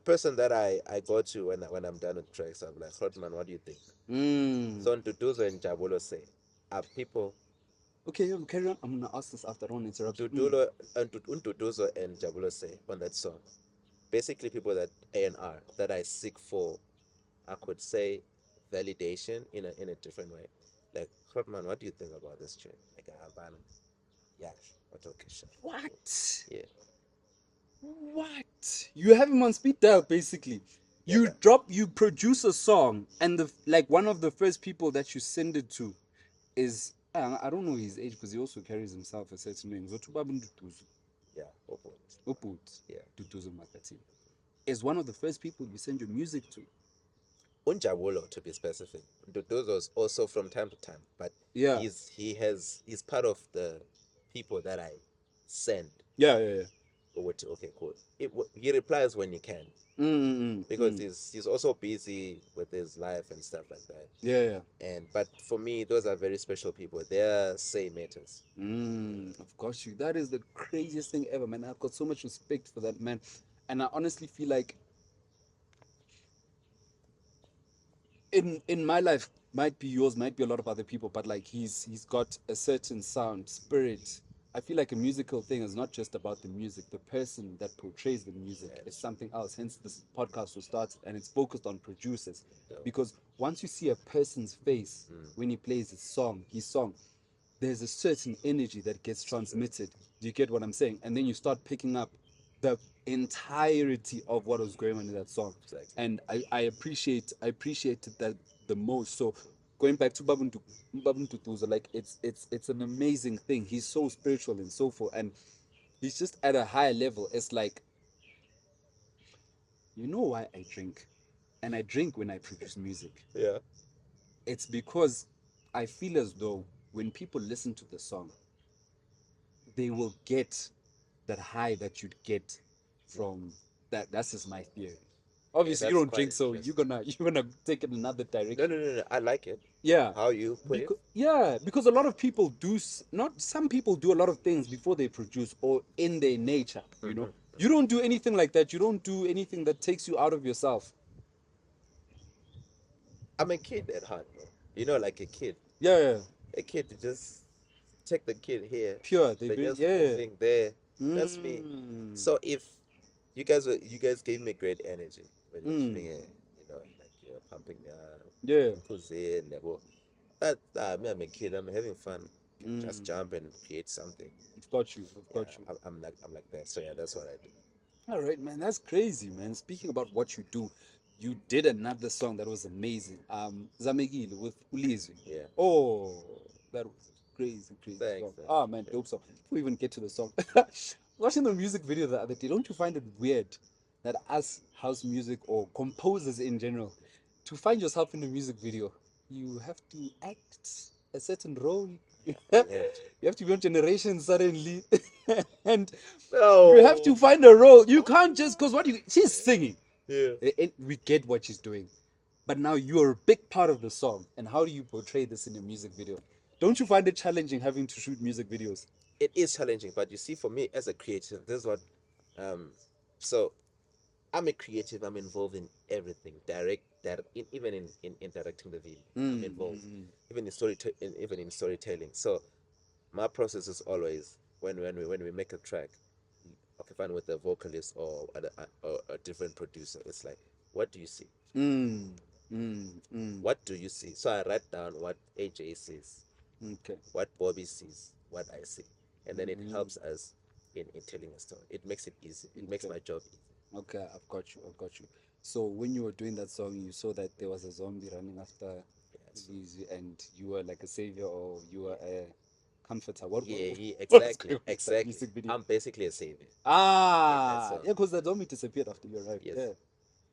person that I go to when I'm done with tracks. I'm like, Grootman, what do you think? So Unduduzo and Jabulo say are people. Okay, carry on. I'm gonna ask this after. I don't want to interrupt. Unduduzo and Jabulo say on that song. Basically, people that A&R that I seek for, I could say, validation in a different way. Like, Grootman, what do you think about this tune? Like, yeah, okay, sure. What? Yeah. What? You have him on speed dial, basically. You Yeah. you produce a song, and one of the first people that you send it to is I don't know his age because he also carries himself a certain name. Yeah, Uput yeah. Duduzo Makati is one of the first people you send your music to. Unjabulo, to be specific. Those was also from time to time, but Yeah. he's part of the people that I send. Yeah, yeah, yeah. Okay, cool. He replies when he can, because he's also busy with his life and stuff like that. Yeah, yeah. But for me, those are very special people. They're say matters. Of course, you. That is the craziest thing ever, man. I've got so much respect for that man, and I honestly feel like in my life, might be yours, might be a lot of other people, but like he's got a certain sound, spirit. I feel like a musical thing is not just about the music. The person that portrays the music is something else. Hence, this podcast was started, and it's focused on producers, because once you see a person's face when he plays his song, there's a certain energy that gets transmitted. Do you get what I'm saying? And then you start picking up the entirety of what was going on in that song. Exactly. And I appreciated that the most. So going back to Babuntutuza, like it's an amazing thing. He's so spiritual and so forth, and he's just at a higher level. It's like, you know why I drink? And I drink when I produce music. Yeah. It's because I feel as though when people listen to the song, they will get that high that you'd get from that. That's just my theory. Obviously, you that's don't quite drink, so interesting. you're gonna take it another direction. No. I like it. Yeah. How you put it? Yeah, because a lot of people do not some people do a lot of things before they produce or in their nature. You know, you don't do anything like that. You don't do anything that takes you out of yourself. I'm a kid at heart, bro. You know, like a kid. Yeah, yeah. A kid to just take the kid here. Pure. They They're bring, just yeah. moving there. That's me. So if you guys gave me great energy when you're shooting it, you know, like you're pumping Yeah. me, I'm a kid. I'm having fun. Just jump and create something. I've got you. I've got you. I'm like that. So yeah, that's what I do. All right, man. That's crazy, man. Speaking about what you do, you did another song that was amazing. Zamegile with Ulizwi. Yeah. Oh, that was crazy, crazy Thanks, song. thanks. Ah, man, dope song. Before we even get to the song, watching the music video the other day, don't you find it weird that us house music or composers in general, to find yourself in a music video, you have to act a certain role. You have to be on Generation suddenly, and you have to find a role. You can't just because she's singing. Yeah. We get what she's doing, but now you're a big part of the song. And how do you portray this in a music video? Don't you find it challenging having to shoot music videos? It is challenging, but you see, for me as a creative, this is what so I'm a creative. I'm involved in everything, even in directing the video. I'm involved, even in storytelling. So my process is always when we make a track, okay, fine, with a vocalist or a different producer. It's like, what do you see? What do you see? So I write down what AJ sees, Okay. what Bobby sees, what I see, and then it helps us in telling a story. It makes it easy. It makes my job easy. Okay, I've got you. I've got you. So when you were doing that song, you saw that there was a zombie running after Lizzie, and you were like a savior, or you were a comforter. Yeah, what's going exactly, on with that exactly. music video? I'm basically a savior. Ah, Yeah, yeah, because the zombie disappeared after you arrived. Yes. Yeah.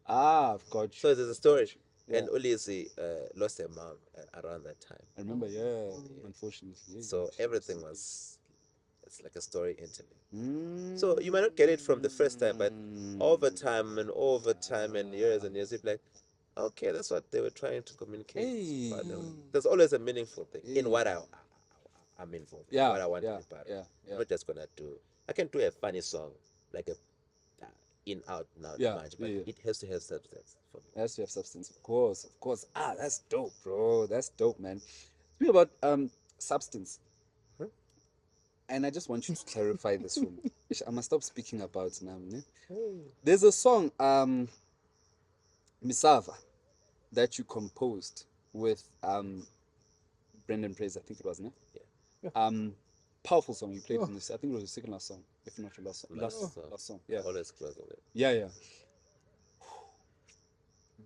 Ah, I've got you. So there's a story. Yeah. And Ulisi lost her mom around that time. I remember, yeah, unfortunately. Yeah, So she everything was it's like a story into me. Mm. So you might not get it from the first time, but over time and years and years, you're like, okay, that's what they were trying to communicate. Hey. But there's always a meaningful thing in Hey. what I'm involved in, Yeah, what I want yeah, to be part of. yeah, yeah. I'm not just gonna do. I can do a funny song, like a in out now Yeah, much, but yeah. it has to have substance for me. It has to have substance, of course, of course. Ah, that's dope, bro. That's dope, man. Speaking about substance, and I just want you to clarify this for me. I must stop speaking about it now. Ne? There's a song, Misava, that you composed with Brendan Praise, I think it was, ne? Yeah. Powerful song you played from this. I think it was the second last song, if not your last song. Last song. Yeah. Always close on it. Yeah, yeah.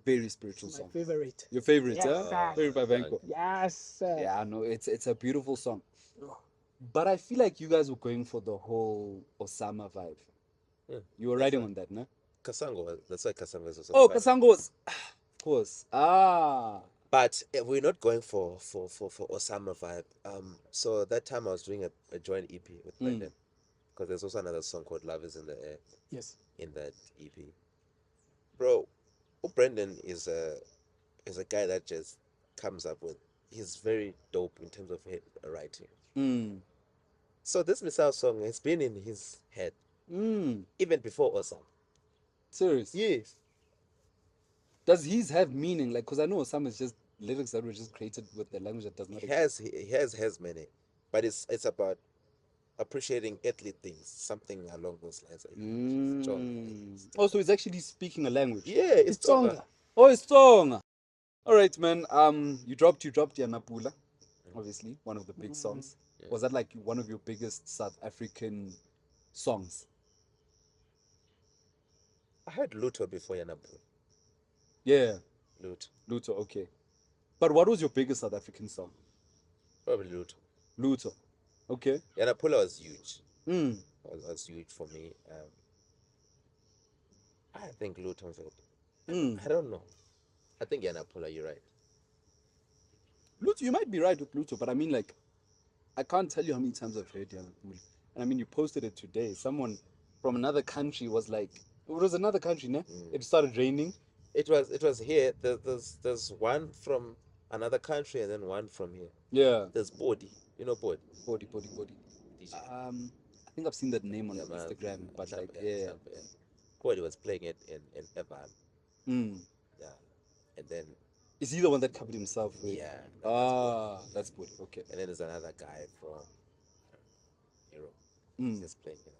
Very spiritual My song. favorite. Your favorite, Yes, huh? sir. Favorite by Vanco. Yes. Sir. Yeah, I know it's a beautiful song. But I feel like you guys were going for the whole Osama vibe. Yeah. You were riding on that, no? Kasango, that's why Kasango is also. Oh, quite- Kasango was. course. Ah. But we're not going for Osama vibe. So that time I was doing a joint EP with Brendan, because there's also another song called "Love Is in the Air" Yes. in that EP. Bro, Brendan is a guy that just comes up with. He's very dope in terms of writing. Mm. So this missile song has been in his head even before Osama. Serious. Yes. Does his have meaning? Like, because I know some is just lyrics that were just created with the language that does not exist. He has many, but it's about appreciating earthly things, something along those lines. Oh, so it's actually speaking a language. Yeah, it's It's Tonga. Oh, it's Tonga. All right, man. You dropped Yanapula, obviously one of the big songs. Yeah. Was that like one of your biggest South African songs? I heard Luto before Yanapu. Yeah, Luto. Luto. Okay, but what was your biggest South African song? Probably Luto. Luto. Okay. Yanapula was huge. Mm. Was huge for me. I think Luto was it. Mm. I don't know. I think Yanapula, you're right. Luto, you might be right with Luto, but I mean, like, I can't tell you how many times I've heard Yanapula. And I mean, you posted it today. Someone from another country was like, it was another country, ne? It started raining. It was here. There's one from another country and then one from here. Yeah. There's Body. You know Body? Body. DJ. I think I've seen that name on Yeah, man. Instagram, but like, Sample, yeah. sample, yeah. Body was playing it in Evan. Mm. Yeah. And then Is he the one that covered himself with? yeah. That's Body. Okay. And then there's another guy from Europe. Mm. Just playing it.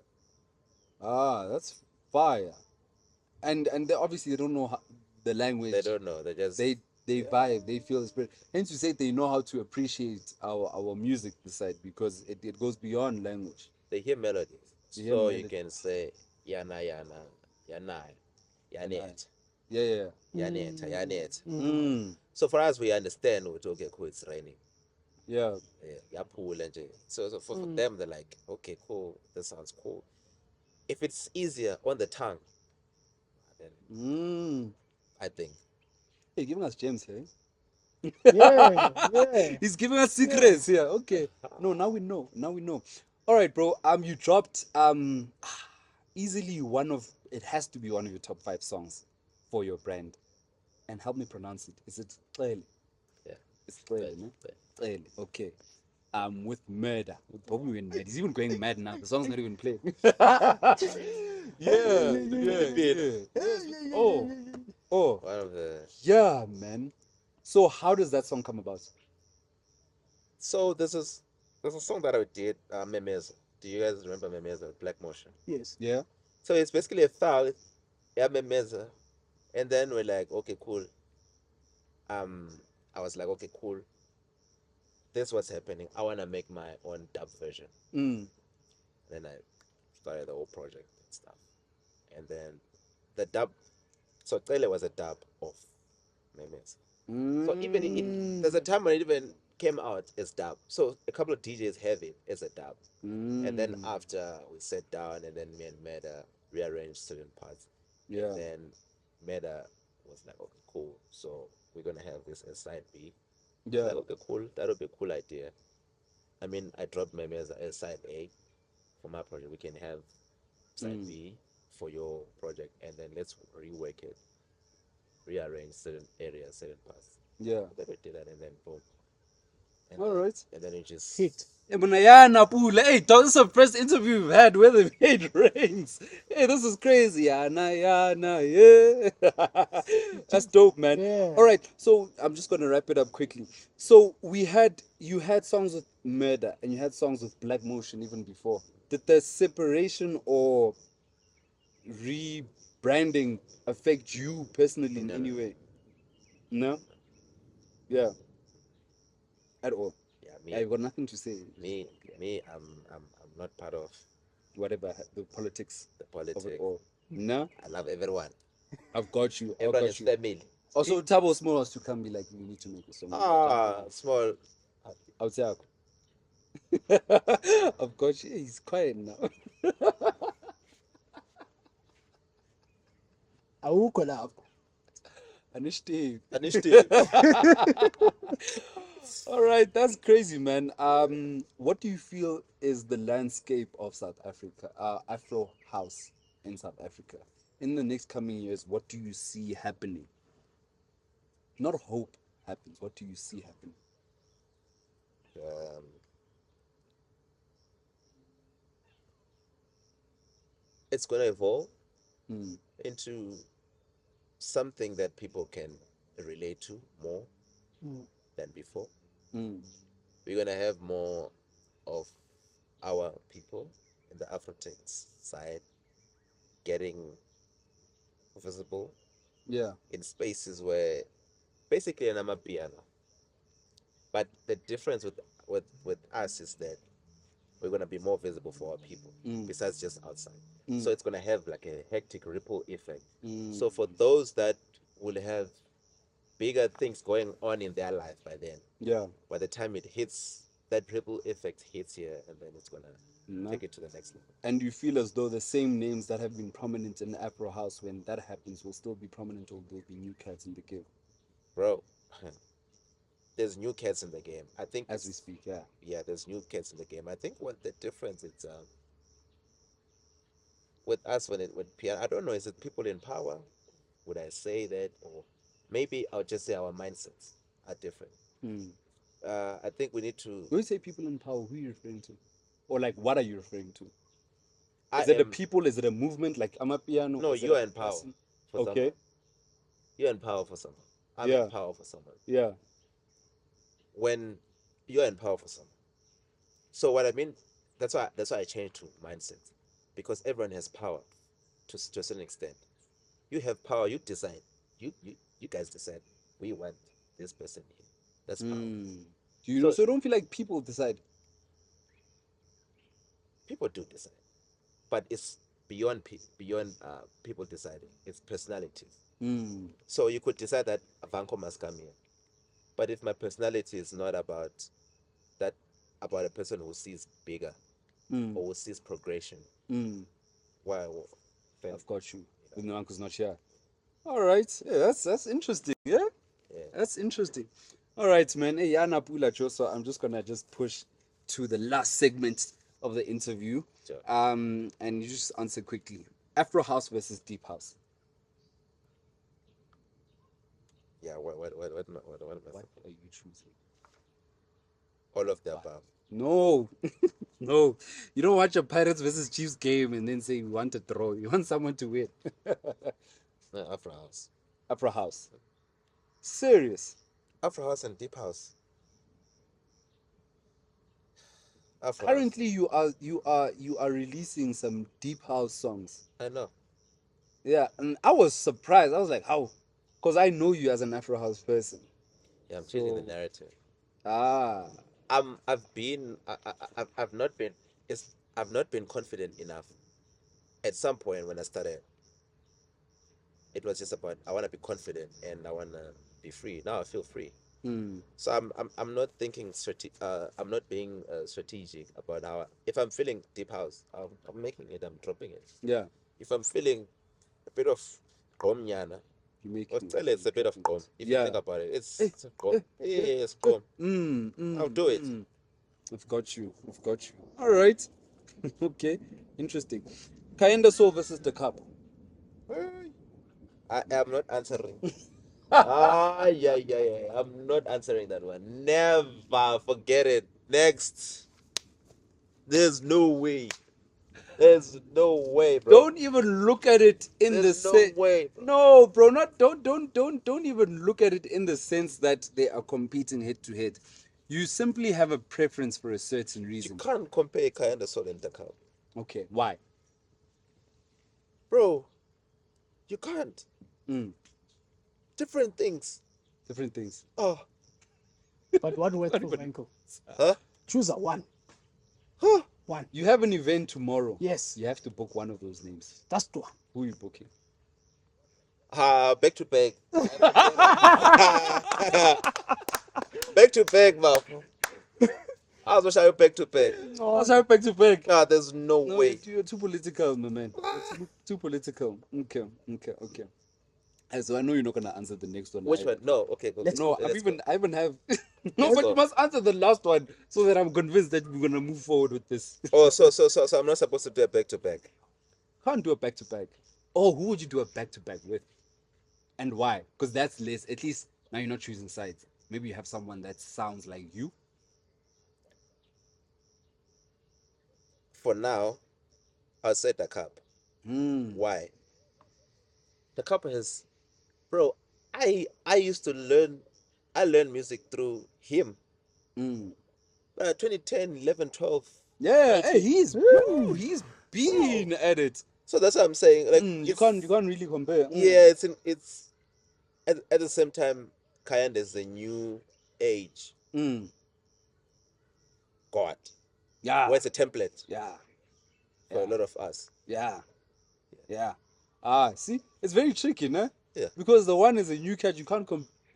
That's fire. And they obviously they don't know the language. They don't know. They just They vibe. They feel the spirit. Hence, you say they know how to appreciate our music beside, because it goes beyond language. they hear melodies. They hear So melody. you can say yana yana yana yanet Yeah. yaneta yanet. Mm. So for us, we understand we okay, cool, it's raining. Yeah. Yaphula nje. So for them, they're like, okay, cool, this sounds cool. If it's easier on the tongue, then I think. Hey, giving us gems here. Yeah. He's giving us secrets here. Okay. No, now we know. All right, bro. You dropped easily it has to be one of your top 5 songs for your brand. And help me pronounce it. Is it Xele? Yeah. It's Xele, no? Xele. Okay. With Mörda. With Bobby went mad. He's even going mad now. The song's not even playing. Yeah. Oh. One of the. Yeah, man. So how does that song come about? So there's a song that I did, Memeza. Do you guys remember Memeza, Black Motion? Yes. Yeah. So it's basically a foul, yeah, Memeza. And then we're like, okay, cool. I was like, okay, cool. This is what's happening. I want to make my own dub version. Then I started the whole project and stuff. And then the dub, so Xele was a dub of Memeza. So even there's a time when it even came out as dub. So a couple of DJs have it as a dub. And then after we sat down and then me and Mörda rearranged certain parts. Yeah. And then Mörda was like, okay, cool. So we're gonna have this as side B. Yeah. Like, okay, cool. That'll be a cool idea. I mean, I dropped my as side A for my project. We can have side B for your project, and then let's rework it, rearrange certain areas, certain parts. Yeah. Then we did that, and then boom. And All right. And then it just Hit. Hey, dog, this is the first interview we've had where the made rains. Hey, this is crazy. Yana, yeah. That's dope, man. Yeah. All right, so I'm just gonna wrap it up quickly. So you had songs with Mörda and you had songs with Black Motion even before. Did the separation or rebranding affect you personally in any way? No? Yeah. At all. yeah, I've got nothing to say. me, I'm not part of Whatever the politics the of politics. it all. No, I love everyone. I've got you. I've Everyone got is you. family. Also, Tabo Small has to come be like, we need to make a song. Small. I would say, I've got you. He's quiet now. Awukho lapho. Anishti. Initiative. All right, that's crazy, man. What do you feel is the landscape of South Africa, Afro house in South Africa? In the next coming years, what do you see happening? Not hope happens. What do you see happening? um, it's going to evolve Mm, into something that people can relate to more Mm. than before. mm, We're going to have more of our people in the Afrotech side getting visible yeah, in spaces where basically an amapiano. But the difference with us is that we're gonna be more visible for our people mm, besides just outside. mm, So it's gonna have like a hectic ripple effect. mm, So for those that will have bigger things going on in their life by then, yeah. by the time it hits, that ripple effect hits here, and then it's gonna No? take it to the next level. And you feel as though the same names that have been prominent in the Afro house when that happens will still be prominent, or there'll be new cats in the game Bro, there's new cats in the game. I think as we speak. Yeah. yeah, there's new cats in the game. I think what the difference is with us when it with piano. I don't know. Is it people in power? Would I say that, or maybe I'll just say our mindsets are different. Mm. I think we need to. When you say people in power, who are you referring to? Or like, what are you referring to? I Is it a am people? Is it a movement like Amapiano? no. Is it You a are in power person? for Okay. someone. You're in power for someone. I'm Yeah. in power for someone. Yeah. When you're in power for someone. So what I mean, that's why I changed to mindset, because everyone has power to a certain extent. You have power. You decide. You guys decide. We want this person here. That's power. Mm. Do you know? So So you don't feel like people decide. people do decide, but it's beyond people deciding. It's personalities. Mm. So you could decide that Vanco must come here, but if my personality is not about that, about a person who sees bigger Mm. or who sees progression, Mm. why? Then I've got you. When the uncle's not here. All right. Yeah, that's interesting. Yeah. yeah, That's interesting. All right, man. Hey, Yana Pula Joe, so I'm just gonna just push to the last segment of the interview. sure. And you just answer quickly. Afro house versus deep house. Yeah, what am I What saying? are you choosing? All of the above. No, no. You don't watch a Pirates versus Chiefs game and then say you want to throw. You want someone to win. No, Afro house, Afro house. Serious. Afro house and deep house. Afro house. Currently, you are releasing some deep house songs. I know. Yeah, and I was surprised. I was like, how? Because I know you as an Afro house person. Yeah, I'm changing the So, narrative. ah, I've not been. I've not been confident enough. At some point when I started, it was just about I want to be confident and I want to be free. Now I feel free. hmm, So I'm not thinking I'm not being strategic about how. If I'm feeling deep house, I'm making it. I'm dropping it. yeah, If I'm feeling a bit of gomnyana, you make or tell it's a bit of gom. If you Yeah. think about it, Eh, it's a gom. Yeah, it's gom. I'll do it. I've got you. I've got you. All right. Okay. Interesting. Kaenda Soul versus the Cup. I am not answering. Yeah. I'm not answering that one. Never forget it. Next. There's no way. There's no way, bro. Don't even look at it in There's the no sense. way, bro. No, bro. Not don't even look at it in the sense that they are competing head to head. You simply have a preference for a certain You reason. can't compare Kaya and the Soul and the Cup. Okay. Why? Bro, you can't. Mm, Different things. different things. Oh, But what works for Vanco? huh? Choose a one. Huh? One. You have an event tomorrow. Yes. You have to book one of those names. That's the one. Who are you booking? Back to back. Back to back, man. I was wishing I back to back. Oh, sorry, back to back. Ah, there's no No, way. you're too political, my man. You're too political. Okay. So I know you're not gonna answer the next one. Which one? No, okay, go. Let's No, go. Let's go. I even have. No, Let's but go. you must answer the last one so that I'm convinced that we're gonna move forward with this. Oh, so I'm not supposed to do a back to back. Can't do a back to back. Oh, who would you do a back to back with? And why? Because that's less. At least now you're not choosing sides. Maybe you have someone that sounds like you. For now, I'll say the cup. Hmm. Why? The cup has, bro. I used to learn. I learned music through him. Hmm. 2010, 11, 12. Yeah. 13. Hey, he's been at it. So that's what I'm saying. Like You can't really compare. Yeah, it's at the same time, Kayanda is the new age Mm. god. Yeah. Where it's a template Yeah. for a lot of us. Yeah. Yeah. Ah, see, it's very tricky, no? Yeah. Because the one is a new cat, you can't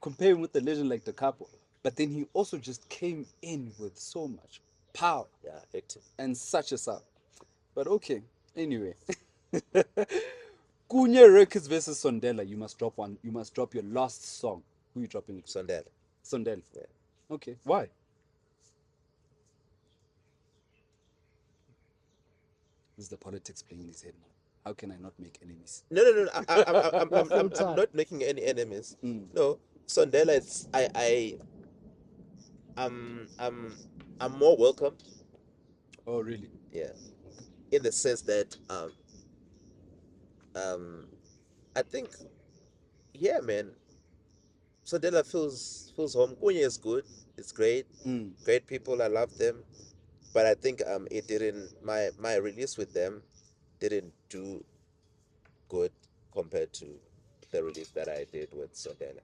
compare him with the legend like the couple. But then he also just came in with so much power Yeah, active. and such a sound. But okay, anyway. Kunye Records versus Sondela. You must drop one. You must drop your last song. Who you dropping? Sondela. Sondela. Yeah. Okay. Why? This is the politics playing in his head now. How can I not make enemies? No. I'm not making any enemies. No, Sondela. I'm more welcome. Oh, really? Yeah, in the sense that I think, yeah, man. Sondela feels home. Kunye is good. It's great. Great people. I love them. But I think it didn't. My release with them didn't do good compared to the release that I did with Sondela.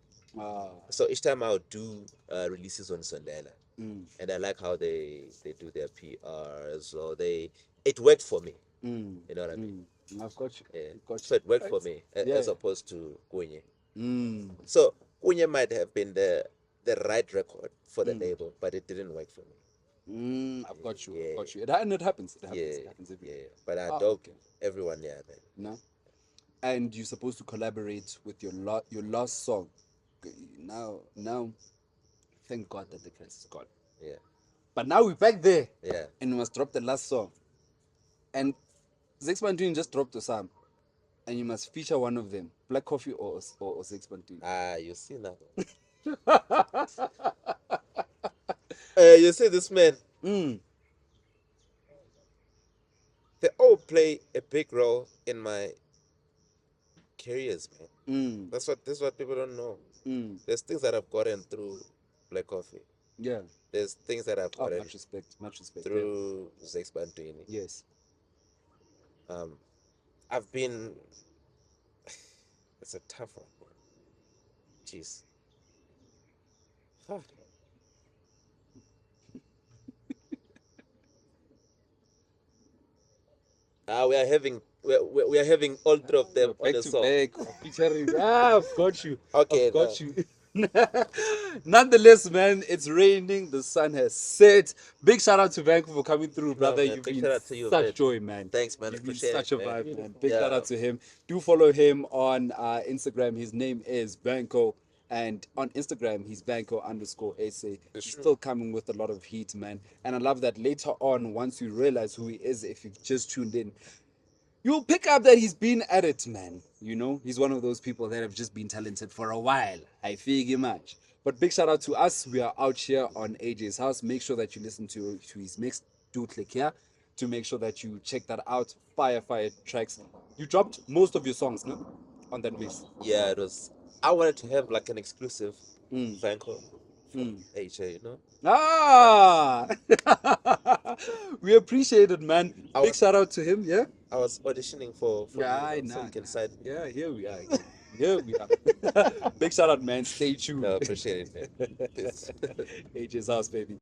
So each time I would do releases on Sondela, and I like how they do their PRs, or it worked for me. You know what I mean? I've got you. Yeah. Got So you. it worked for me as Yeah. opposed to Kunye. So, So Kunye might have been the right record for the label, but it didn't work for me. I've got you. Yeah. I've got you. And it happens. It happens. Yeah, It happens every yeah. But I Ah, dope okay. everyone, yeah, man. No. And you're supposed to collaborate with your last song. Now, thank God that the curse is gone. Yeah, But now we're back there, yeah. and we must drop the last song. And Zexpantini just dropped a song, and you must feature one of them, Black Coffee or Zexpantini. Ah, you see now. You see this man. They all play a big role in my careers, man. This is what people don't know. There's things that I've gotten through Black Coffee. Yeah. There's things that I've Oh, gotten much respect. Much respect. through Zex Bantwini. Yes. I've been. It's a tough one. Jeez. We are having all three of them on Back the to song. back. Featuring. I've got you. Okay, I've got you. Nonetheless, man, it's raining. The sun has set. Big shout out to Vanco for coming through, brother. man, You've big been shout out to you, such man. joy, man. Thanks, man. You've been Appreciate such it, a man. vibe, man. Big Yeah. shout out to him. Do follow him on Instagram. His name is Vanco. And on Instagram, he's Vanco_SA. He's still coming with a lot of heat, man. And I love that later on, once you realize who he is, if you've just tuned in, you'll pick up that he's been at it, man. You know, he's one of those people that have just been talented for a while. I figure much. But big shout out to us. We are out here on AJ's house. Make sure that you listen to his mix. Do click here to make sure that you check that out. Fire tracks. You dropped most of your songs, no? On that mix. Yeah, it was. I wanted to have like an exclusive Vanco from AJ, you know? Ah! We appreciate it, man. Big shout out to him, yeah? I was auditioning for Yeah, you know, so you can sign me. Yeah, here we are. Here we are. Big shout out, man. Stay tuned. No, appreciate it, man. Peace. AJ's house, baby.